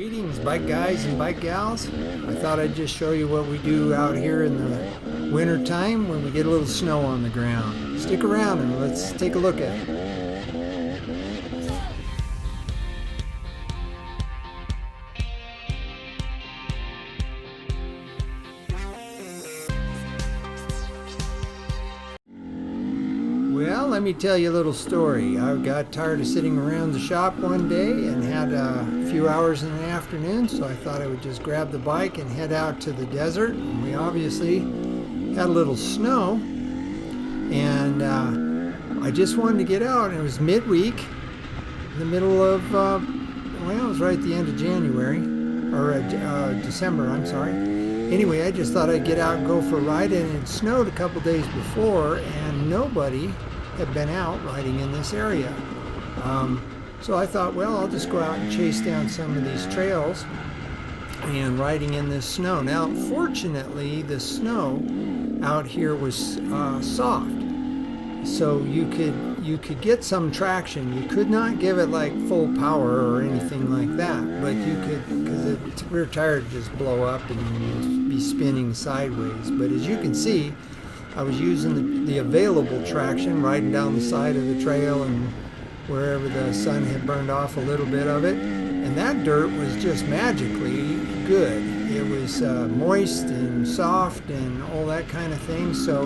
Greetings, bike guys and bike gals. I thought I'd just show you what we do out here in the winter time when we get a little snow on the ground. Stick around and let's take a look at it. Well, let me tell you a little story. I got tired of sitting around the shop one day and had a few hours in the afternoon, so I thought I would just grab the bike and head out to the desert. And we obviously had a little snow, and I just wanted to get out. And it was midweek, in the middle of, well, it was right at the end of January, or December, I'm sorry. Anyway, I just thought I'd get out and go for a ride, and it snowed a couple days before, and nobody had been out riding in this area. So I thought, well, I'll just go out and chase down some of these trails and riding in this snow. Now, fortunately, the snow out here was soft, so you could get some traction. You could not give it like full power or anything like that, but you could, because the rear tire would just blow up and you'd be spinning sideways. But as you can see, I was using the available traction, riding down the side of the trail and wherever the sun had burned off a little bit of it. And that dirt was just magically good. It was moist and soft and all that kind of thing. So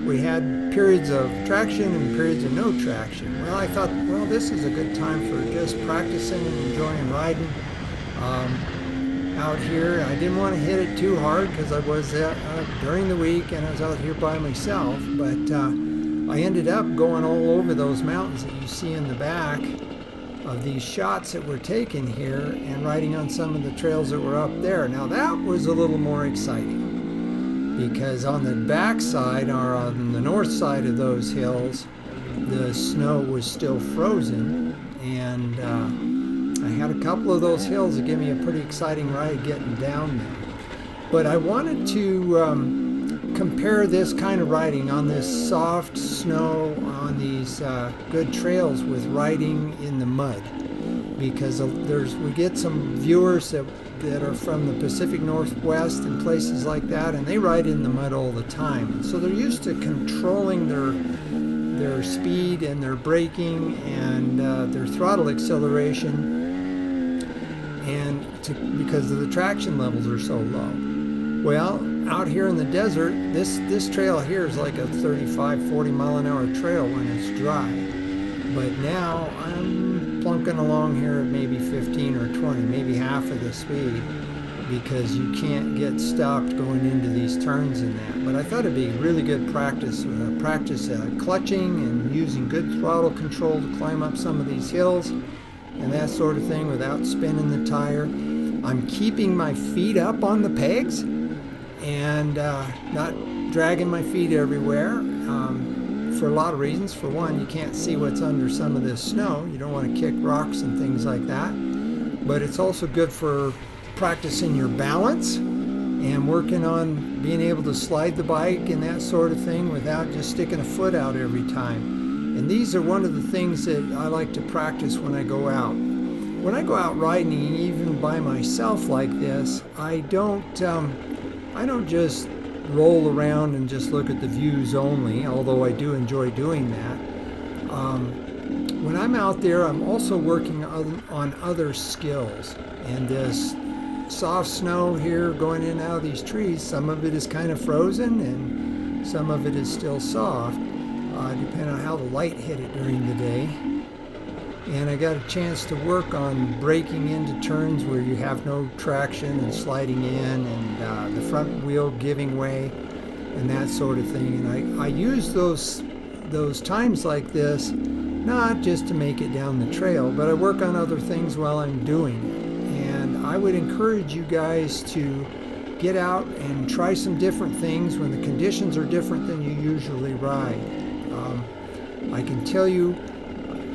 we had periods of traction and periods of no traction. Well, I thought, well, this is a good time for just practicing and enjoying riding out here. I didn't want to hit it too hard because I was during the week and I was out here by myself, but I ended up going all over those mountains that you see in the back of these shots that were taken here and riding on some of the trails that were up there. Now that was a little more exciting because on the back side, or on the north side of those hills, the snow was still frozen, and I had a couple of those hills that gave me a pretty exciting ride getting down there. But I wanted to compare this kind of riding on this soft snow on these good trails with riding in the mud, because we get some viewers that are from the Pacific Northwest and places like that, and they ride in the mud all the time. And so they're used to controlling their speed and their braking and their throttle acceleration, and because the traction levels are so low. Well, out here in the desert, this trail here is like a 35-40 mile an hour trail when it's dry. But now I'm plunking along here at maybe 15 or 20, maybe half of the speed, because you can't get stopped going into these turns in that. But I thought it'd be really good practice clutching and using good throttle control to climb up some of these hills and that sort of thing without spinning the tire. I'm keeping my feet up on the pegs and not dragging my feet everywhere for a lot of reasons. For one, you can't see what's under some of this snow. You don't want to kick rocks and things like that. But it's also good for practicing your balance and working on being able to slide the bike and that sort of thing without just sticking a foot out every time. And these are one of the things that I like to practice when I go out. When I go out riding, even by myself like this, I don't just roll around and just look at the views only, although I do enjoy doing that. When I'm out there, I'm also working on other skills. And this soft snow here going in and out of these trees, some of it is kind of frozen and some of it is still soft, depending on how the light hit it during the day. And I got a chance to work on braking into turns where you have no traction and sliding in, and the front wheel giving way and that sort of thing. And I use those times like this not just to make it down the trail, but I work on other things while I'm doing it. And I would encourage you guys to get out and try some different things when the conditions are different than you usually ride. I can tell you,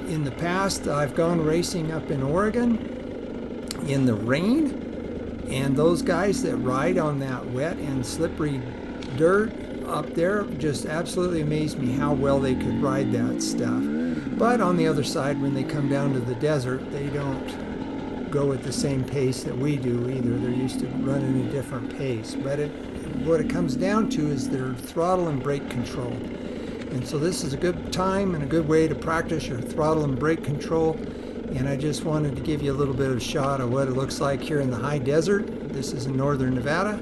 in the past, I've gone racing up in Oregon in the rain, and those guys that ride on that wet and slippery dirt up there just absolutely amazed me how well they could ride that stuff. But on the other side, when they come down to the desert, they don't go at the same pace that we do either. They're used to running a different pace. But what it comes down to is their throttle and brake control. And so this is a good time and a good way to practice your throttle and brake control. And I just wanted to give you a little bit of a shot of what it looks like here in the high desert. This is in northern Nevada.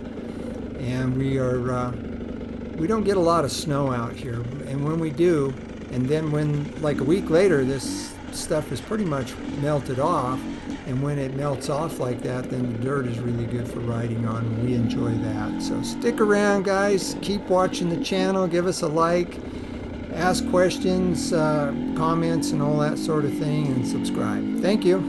And we don't get a lot of snow out here. And when we do, and then when like a week later this stuff is pretty much melted off, and when it melts off like that, then the dirt is really good for riding on, and we enjoy that. So stick around, guys. Keep watching the channel. Give us a like. Ask questions, comments, and all that sort of thing, and subscribe. Thank you.